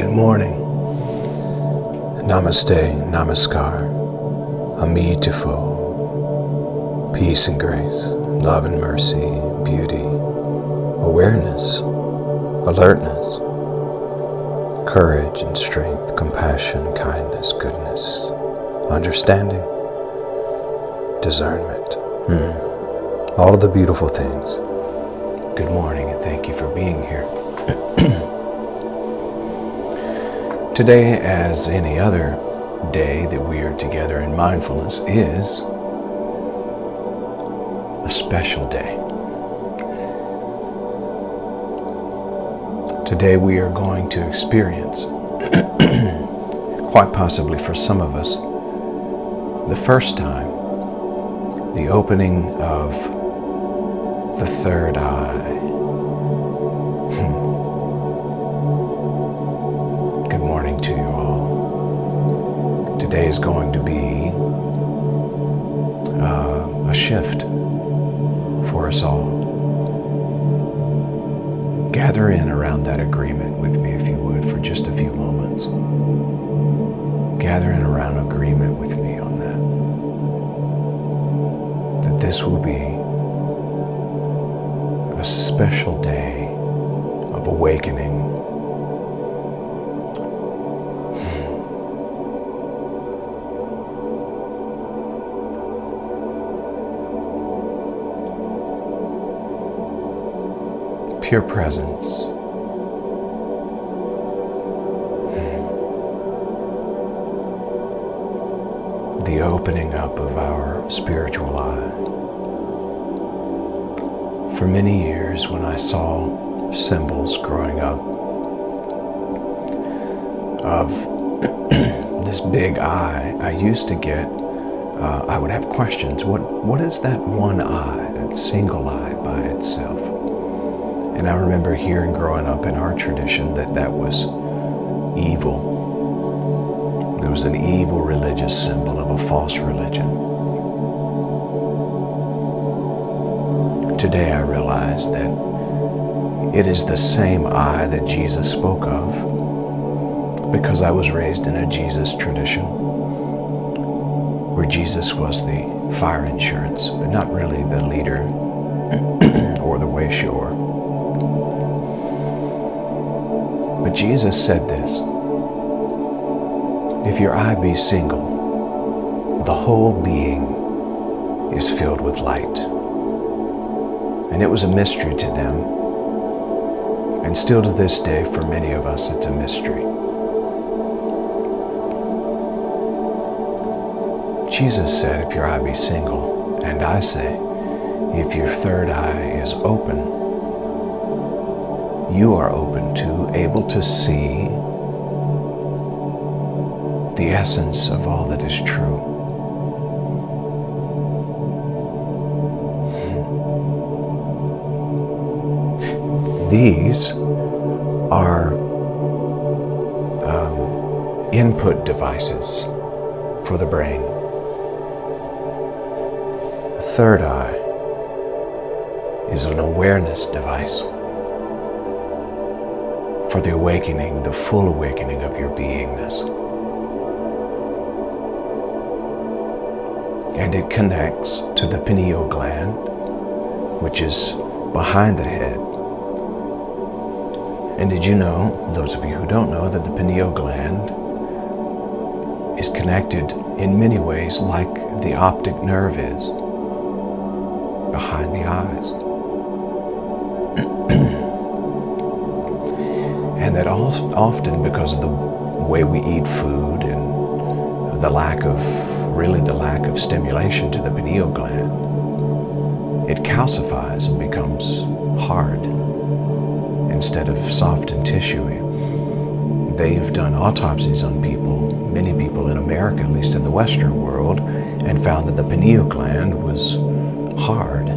Good morning. Namaste, namaskar, amitabha. Peace and grace, love and mercy, beauty, awareness, alertness, courage and strength, compassion, kindness, goodness, understanding, discernment. All of the beautiful things. Good morning and thank you for being here. Today, as any other day that we are together in mindfulness, is a special day. Today we are going to experience, quite possibly for some of us, the first time, the opening of the third eye. Good morning to you all. Today is going to be a shift for us all. Gather in around that agreement with me, if you would, for just a few moments. Gather in around agreement with me on that. That this will be a special day of awakening. Pure presence. The opening up of our spiritual eye. For many years, when I saw symbols growing up of this big eye, I used to get, I would have questions. What is that one eye, that single eye by itself? And I remember hearing growing up in our tradition that was evil. It was an evil religious symbol of a false religion. Today I realize that it is the same eye that Jesus spoke of, because I was raised in a Jesus tradition where Jesus was the fire insurance, but not really the leader or the way shower. But Jesus said this: if your eye be single, the whole being is filled with light. And it was a mystery to them. And still to this day, for many of us, it's a mystery. Jesus said, if your eye be single, and I say, if your third eye is open, you are open to, able to see the essence of all that is true. These are input devices for the brain. The third eye is an awareness device for the awakening, the full awakening of your beingness. And it connects to the pineal gland, which is behind the head. And did you know, those of you who don't know, that the pineal gland is connected in many ways like the optic nerve is behind the eyes? And that often, because of the way we eat food and the lack of stimulation to the pineal gland, it calcifies and becomes hard instead of soft and tissuey. They've done autopsies on people, many people in America, at least in the Western world, and found that the pineal gland was hard,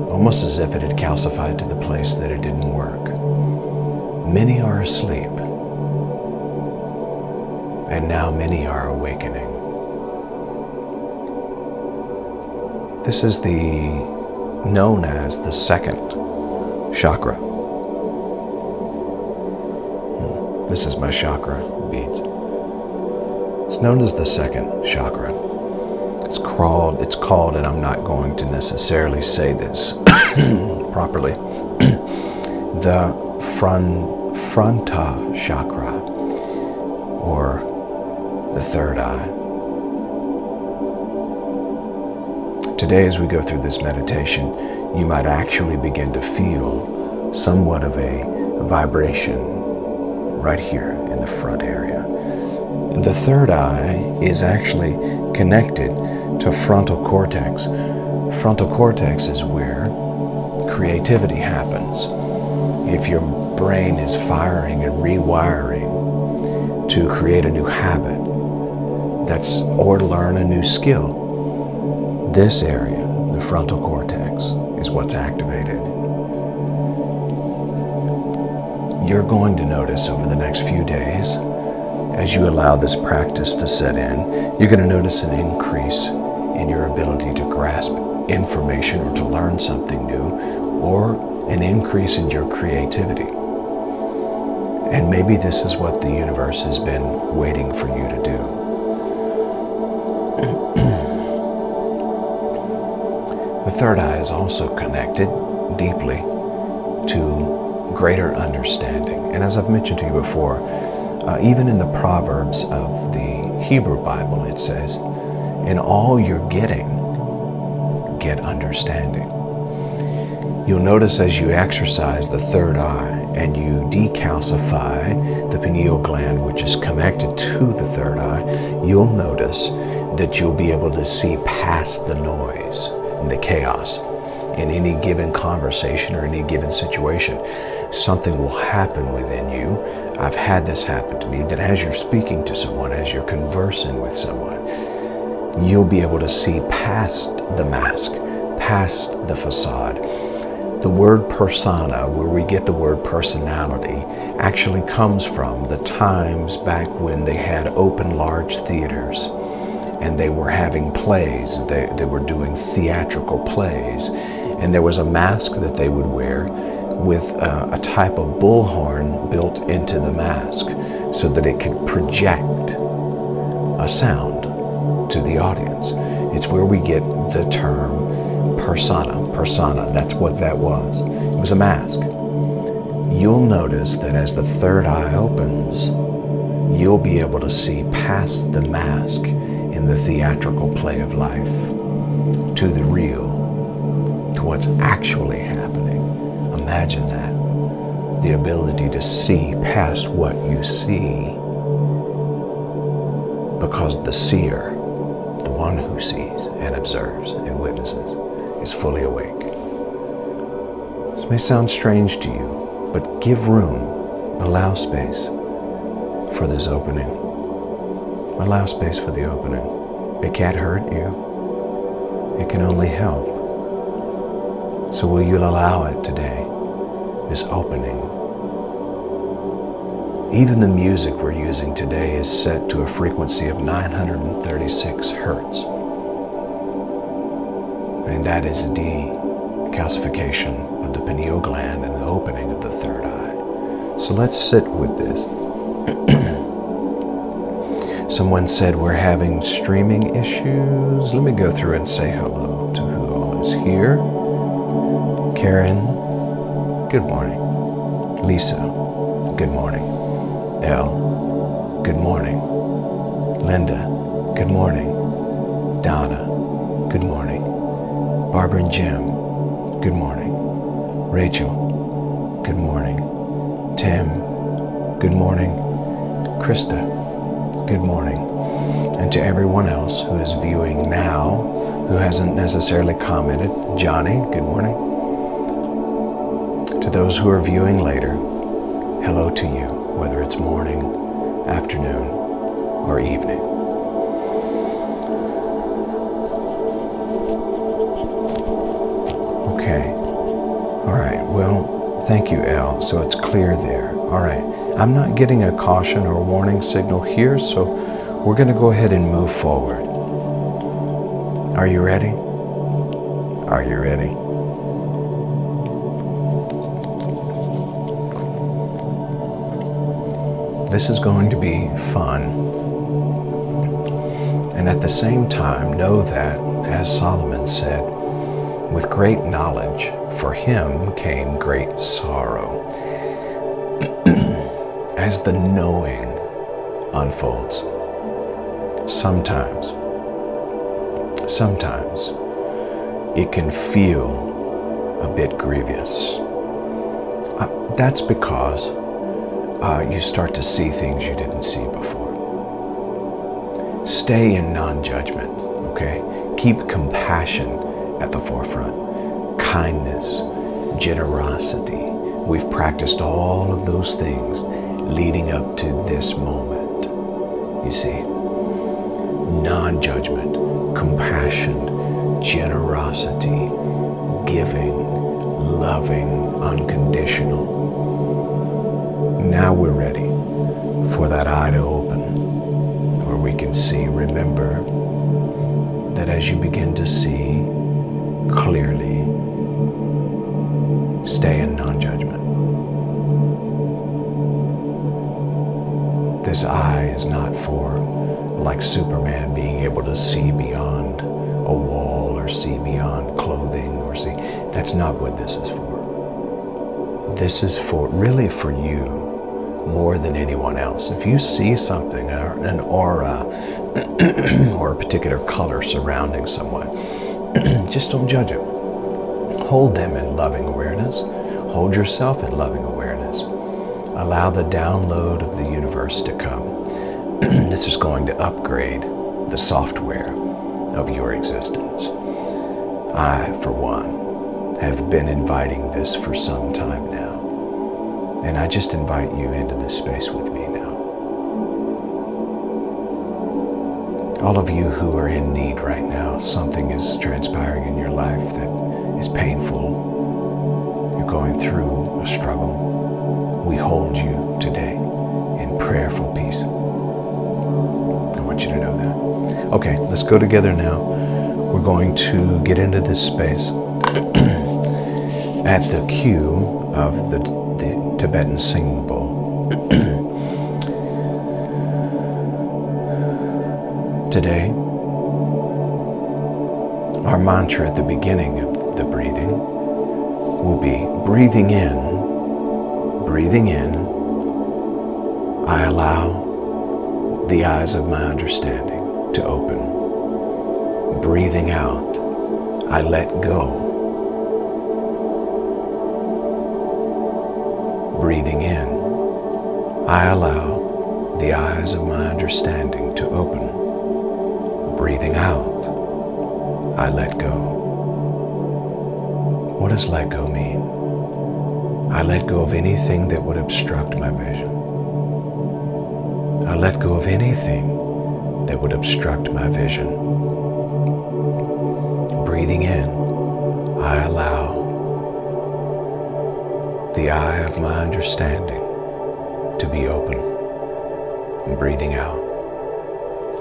almost as if it had calcified to the place that it didn't work. Many are asleep, and now many are awakening. This is known as the second chakra. This is my chakra beads. It's known as the second chakra. It's called, and I'm not going to necessarily say this properly, the fronta chakra, or the third eye. Today, as we go through this meditation, you might actually begin to feel somewhat of a vibration right here in the front area. The third eye is actually connected to frontal cortex. Frontal cortex is where creativity happens. If your brain is firing and rewiring to create a new habit, or learn a new skill, this area, the frontal cortex, is what's activated. You're going to notice over the next few days, as you allow this practice to set in, you're going to notice an increase in your ability to grasp information or to learn something new, or an increase in your creativity. And maybe this is what the universe has been waiting for you to do. The third eye is also connected deeply to greater understanding. And as I've mentioned to you before, even in the Proverbs of the Hebrew Bible, it says, in all you're getting, get understanding. You'll notice as you exercise the third eye and you decalcify the pineal gland, which is connected to the third eye, you'll notice that you'll be able to see past the noise and the chaos in any given conversation or any given situation. Something will happen within you. I've had this happen to me, that as you're speaking to someone, as you're conversing with someone, you'll be able to see past the mask, past the facade. The word persona, where we get the word personality, actually comes from the times back when they had open large theaters and they were having plays. They were doing theatrical plays, and there was a mask that they would wear with a type of bullhorn built into the mask so that it could project a sound to the audience. It's where we get the term persona. Persona, that's what that was. It was a mask. You'll notice that as the third eye opens, you'll be able to see past the mask in the theatrical play of life to the real, to what's actually happening. Imagine that. The ability to see past what you see, because the seer, the one who sees and observes and witnesses, is fully awake. This may sound strange to you, but give room, allow space for this opening. Allow space for the opening. It can't hurt you. It can only help. So will you allow it today, this opening? Even the music we're using today is set to a frequency of 936 hertz. And that is the calcification of the pineal gland and the opening of the third eye. So let's sit with this. Someone said we're having streaming issues. Let me go through and say hello to who all is here. Karen, good morning. Lisa, good morning. Elle, good morning. Linda, good morning. Donna, good morning. Barbara and Jim, good morning. Rachel, good morning. Tim, good morning. Krista, good morning. And to everyone else who is viewing now, who hasn't necessarily commented, Johnny, good morning. To those who are viewing later, hello to you, whether it's morning, afternoon, or evening. Okay. All right. Well, thank you, Elle. So it's clear there. All right. I'm not getting a caution or warning signal here, so we're going to go ahead and move forward. Are you ready? Are you ready? This is going to be fun. And at the same time, know that, as Solomon said, with great knowledge, for him came great sorrow. As the knowing unfolds, sometimes it can feel a bit grievous. That's because you start to see things you didn't see before. Stay in non-judgment, okay? Keep compassion at the forefront. Kindness, generosity. We've practiced all of those things leading up to this moment. You see, non-judgment, compassion, generosity, giving, loving, unconditional. Now we're ready for that eye to open, where we can see. Remember that as you begin to see clearly, stay in non-judgment. This eye is not for, like Superman, being able to see beyond a wall or see beyond clothing or see. That's not what this is for. This is really for you more than anyone else. If you see something, an aura or a particular color surrounding someone, just don't judge it. Hold them in loving awareness. Hold yourself in loving awareness. Allow the download of the universe to come. This is going to upgrade the software of your existence. I, for one, have been inviting this for some time now. And I just invite you into this space with me now. All of you who are in need right now, something is transpiring in your life that is painful. You're going through a struggle. We hold you today in prayerful peace. I want you to know that. Okay, let's go together now. We're going to get into this space at the cue of the Tibetan singing bowl. Today, our mantra at the beginning of the breathing will be breathing in, I allow the eyes of my understanding to open. Breathing out, I let go. Breathing in, I allow the eyes of my understanding to open. Breathing out, I let go. What does let go mean? I let go of anything that would obstruct my vision. I let go of anything that would obstruct my vision. Breathing in, I allow the eye of my understanding to be open. And breathing out,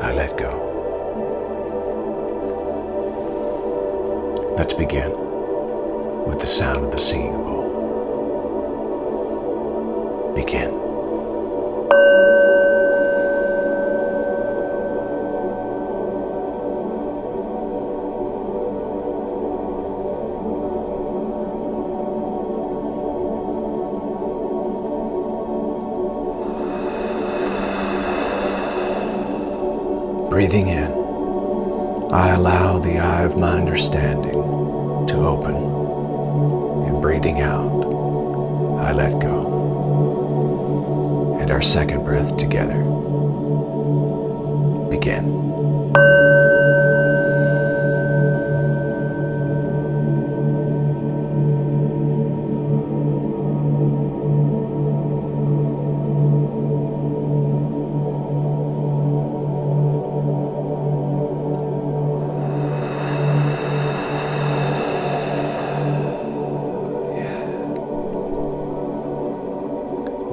I let go. Let's begin with the sound of the singing bowl. Begin. Breathing in, I allow the eye of my understanding to open. And breathing out, I let go. And our second breath together. Begin.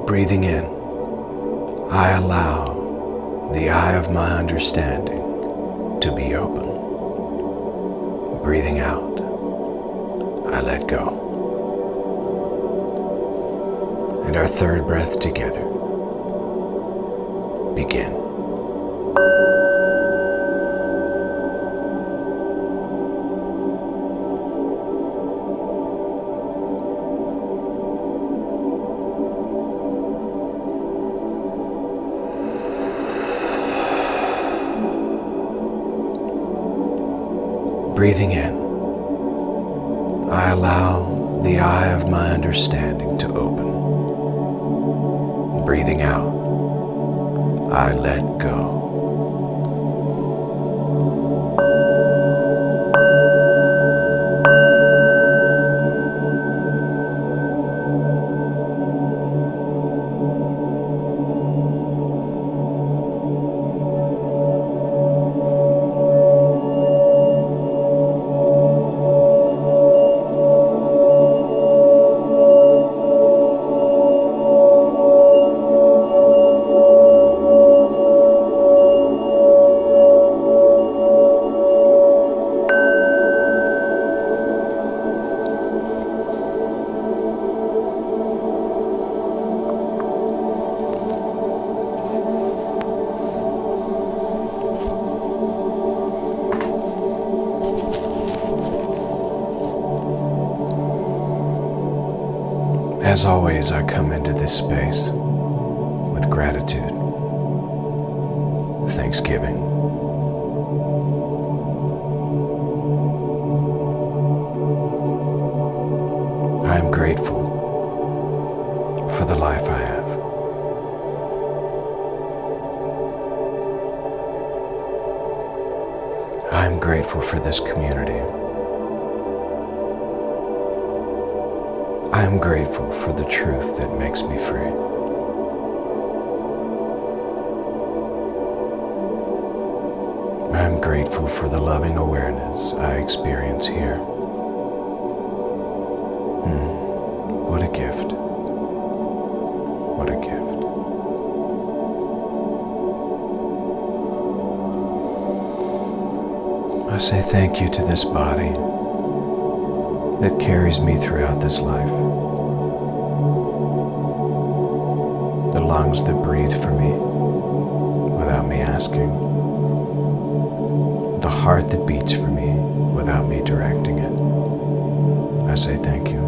Breathing in, I allow the eye of my understanding to be open. Breathing out, I let go. And our third breath together. begin. Breathing in, I allow the eye of my understanding to open. Breathing out, I let go. As always, I come into this space with gratitude, thanksgiving. I am grateful for the life I have. I am grateful for this community. I am grateful for the truth that makes me free. I am grateful for the loving awareness I experience here. What a gift. What a gift. I say thank you to this body that carries me throughout this life. The lungs that breathe for me without me asking. The heart that beats for me without me directing it. I say thank you.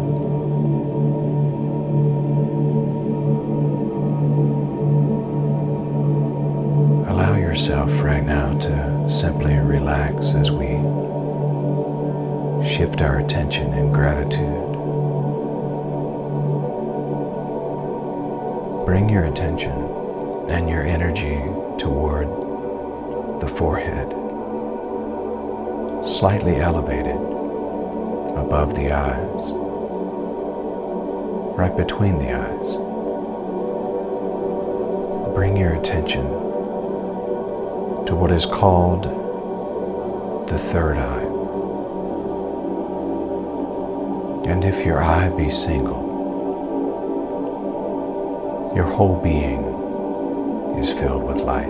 Allow yourself right now to simply relax as we shift our attention in gratitude. Bring your attention and your energy toward the forehead, slightly elevated above the eyes, right between the eyes. Bring your attention to what is called the third eye. And if your eye be single, your whole being is filled with light.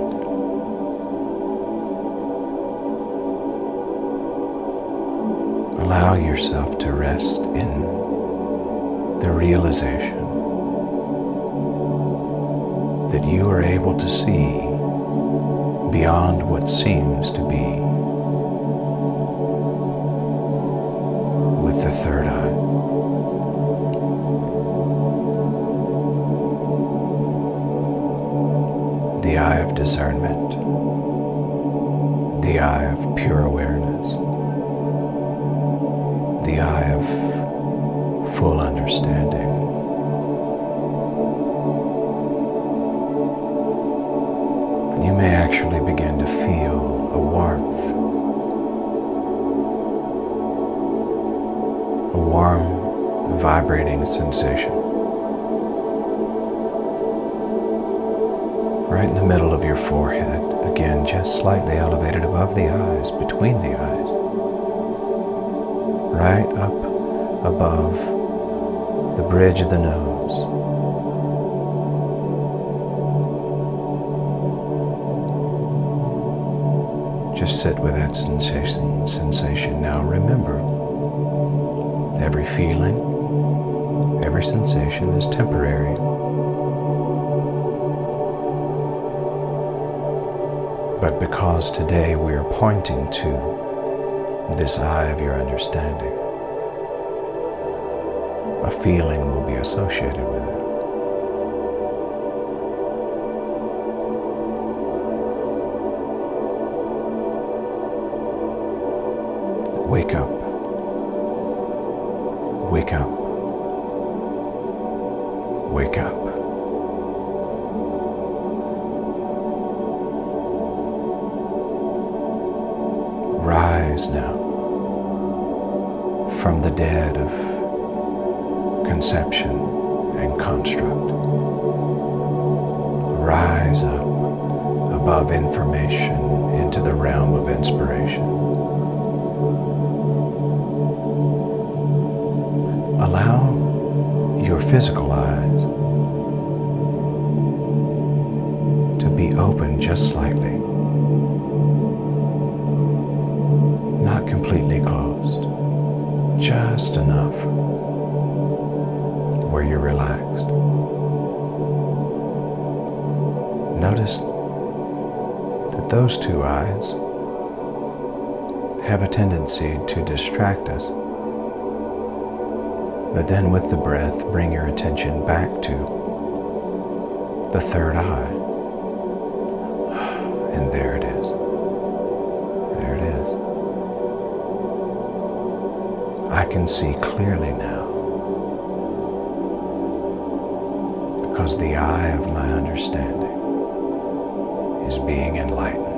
Allow yourself to rest in the realization that you are able to see beyond what seems to be with the third eye. The eye of discernment, the eye of pure awareness, the eye of full understanding. You may actually begin to feel a warmth, a warm, vibrating sensation right in the middle of your forehead, again just slightly elevated above the eyes, between the eyes, right up above the bridge of the nose. Just sit with that sensation now. Remember, every feeling, every sensation is temporary. because today we are pointing to this eye of your understanding, a feeling will be associated with it. Wake up. Wake up. Wake up. Rise now from the dead of conception and construct. Rise up above information into the realm of inspiration. Allow your physical eyes to be open just slightly, not completely closed, just enough where you're relaxed. Notice that those two eyes have a tendency to distract us. But then with the breath, bring your attention back to the third eye. And there it is. There it is. I can see clearly now because the eye of my understanding is being enlightened.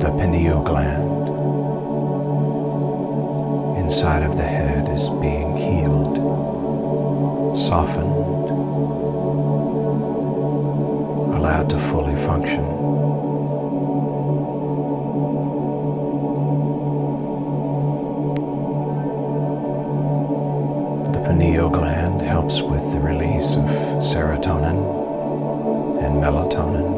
The pineal gland inside of the head is being healed, softened, allowed to fully function. The pineal gland helps with the release of serotonin and melatonin.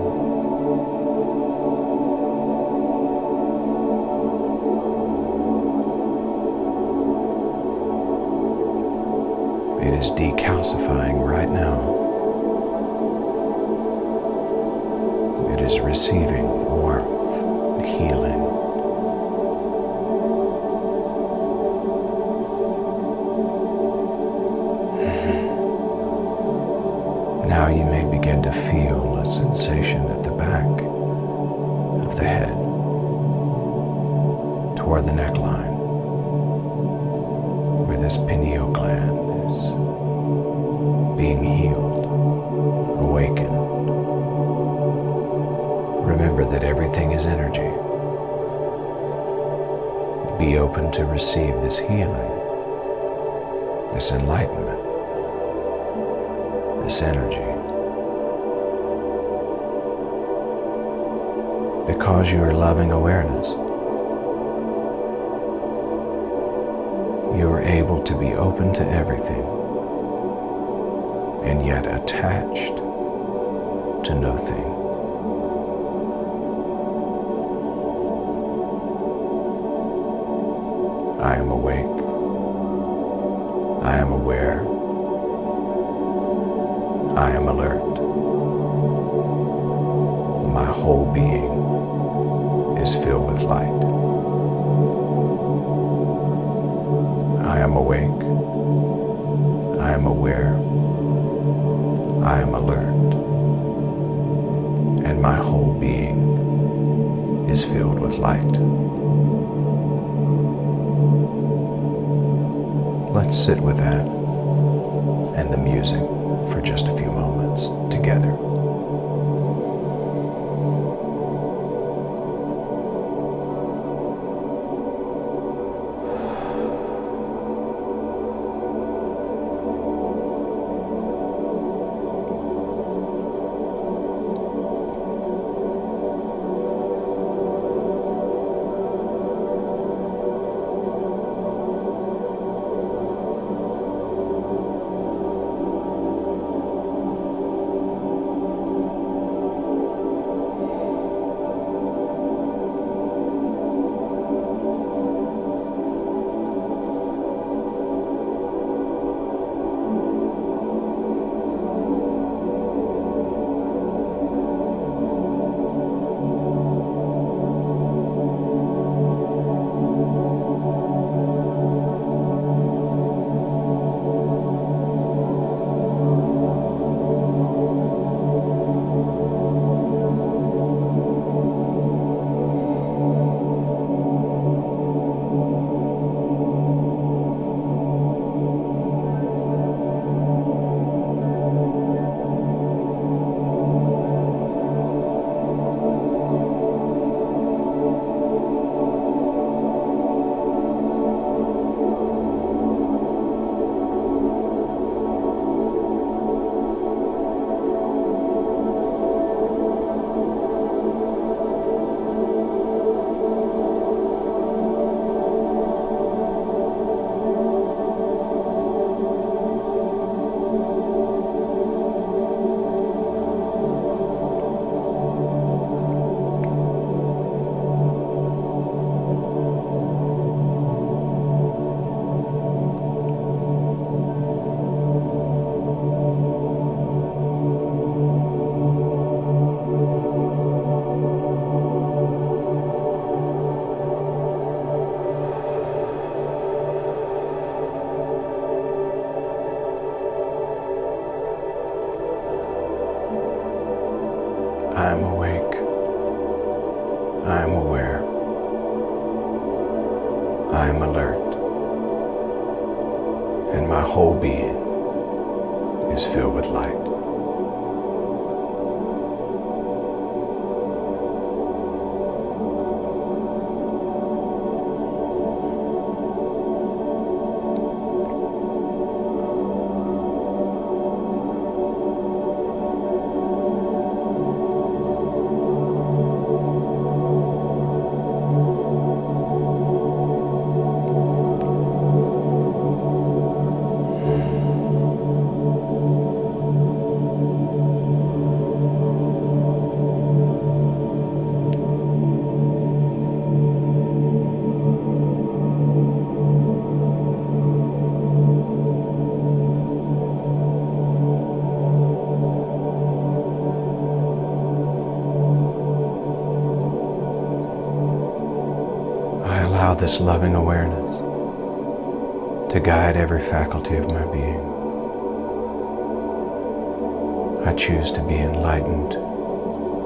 It is decalcifying right now. It is receiving warmth, healing. Now you may begin to feel a sensation at the back of the head, toward the neckline, where this pineal gland is being healed, awakened. Remember that everything is energy. Be open to receive this healing, this enlightenment, this energy. Because you are loving awareness, you are able to be open to everything and yet attached to no thing. I am awake. I am aware. I am alert. My whole being is filled with light. I am awake. I am aware. I am alert. And my whole being is filled with light. Let's sit with that and the music for just a few moments together. I am awake. I am aware. I am alert. And my whole being is filled with light. Allow this loving awareness to guide every faculty of my being. I choose to be enlightened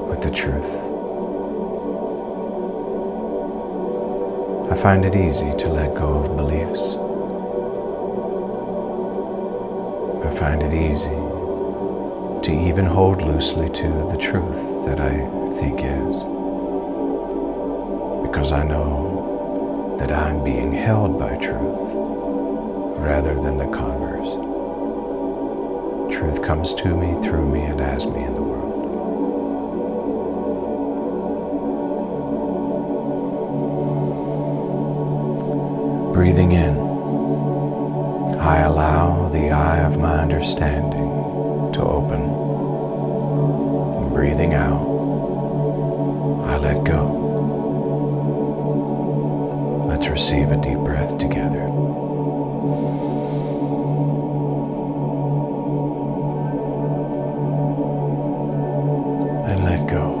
with the truth. I find it easy to let go of beliefs. I find it easy to even hold loosely to the truth that I think is, because I know that I'm being held by truth rather than the converse. Truth comes to me, through me, and as me in the world. Breathing in, I allow the eye of my understanding to open. And breathing out, I let go. Let's receive a deep breath together. And let go.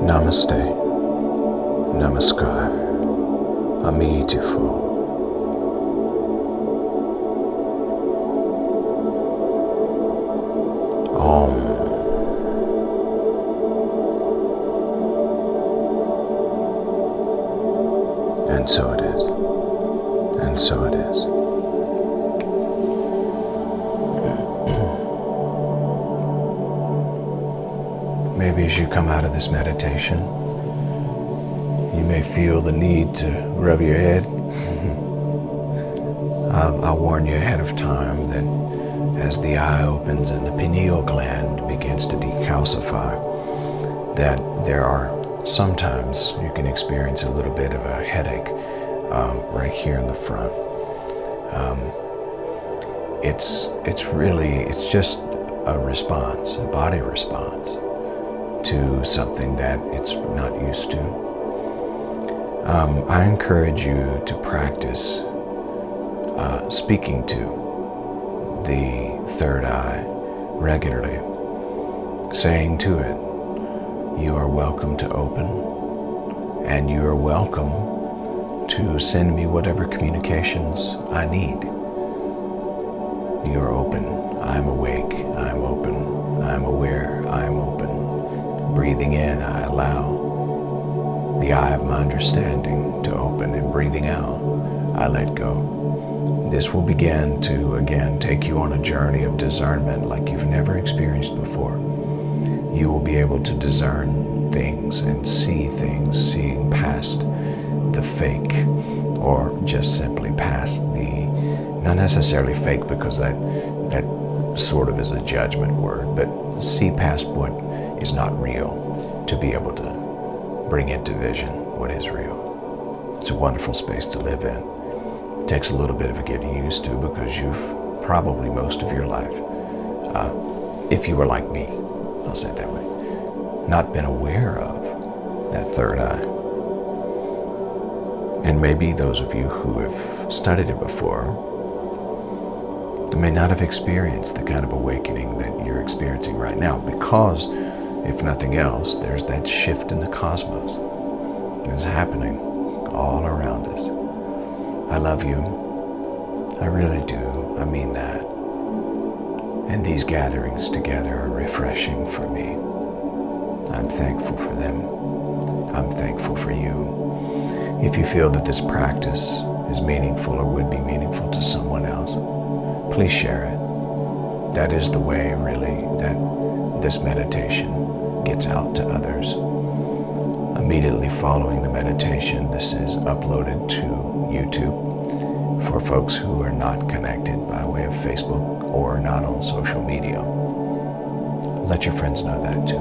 Namaste. Namaskar. Amitabha. Om. And so it is. And so it is. Maybe as you come out of this meditation, you may feel the need to rub your head. I'll warn you ahead of time that as the eye opens and the pineal gland begins to decalcify, that there are sometimes you can experience a little bit of a headache right here in the front. It's just a response, a body response to something that it's not used to. I encourage you to practice speaking to the third eye regularly, saying to it, "You are welcome to open, and you are welcome to send me whatever communications I need. You are open. I am awake. I am open. I am aware. I am open." Breathing in, I allow the eye of my understanding to open, and breathing out, I let go. This will begin to, again, take you on a journey of discernment like you've never experienced before. You will be able to discern things and see things, seeing past the fake, or just simply past the, not necessarily fake because that sort of is a judgment word, but see past what is not real to be able to bring into vision what is real. It's a wonderful space to live in. It takes a little bit of getting used to because you've probably most of your life, if you were like me, I'll say it that way, not been aware of that third eye. And maybe those of you who have studied it before may not have experienced the kind of awakening that you're experiencing right now because, if nothing else, there's that shift in the cosmos. It's happening all around us. I love you. I really do. I mean that. And these gatherings together are refreshing for me. I'm thankful for them. I'm thankful for you. If you feel that this practice is meaningful or would be meaningful to someone else, please share it. That is the way, really, that this meditation gets out to others. Immediately following the meditation, this is uploaded to YouTube for folks who are not connected by way of Facebook or not on social media. Let your friends know that too.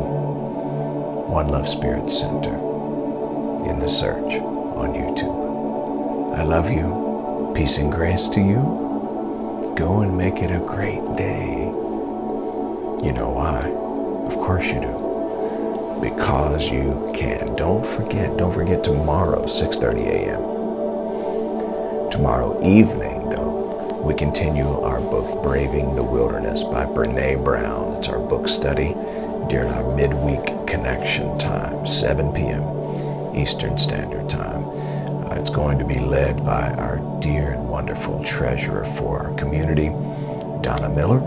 One Love Spirit Center in the search on YouTube. I love you. Peace and grace to you. Go and make it a great day. You know why? Of course you do. Because you can. Don't forget tomorrow, 6:30 a.m. Tomorrow evening, though, we continue our book, Braving the Wilderness by Brené Brown. It's our book study during our midweek connection time, 7 p.m. Eastern Standard Time. It's going to be led by our dear and wonderful treasurer for our community, Donna Miller.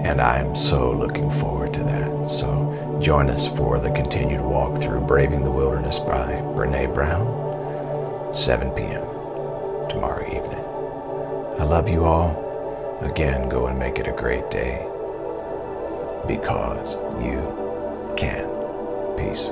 And I am so looking forward to that. So join us for the continued walk through Braving the Wilderness by Brené Brown, 7 p.m. tomorrow evening. I love you all. Again, go and make it a great day because you can. Peace.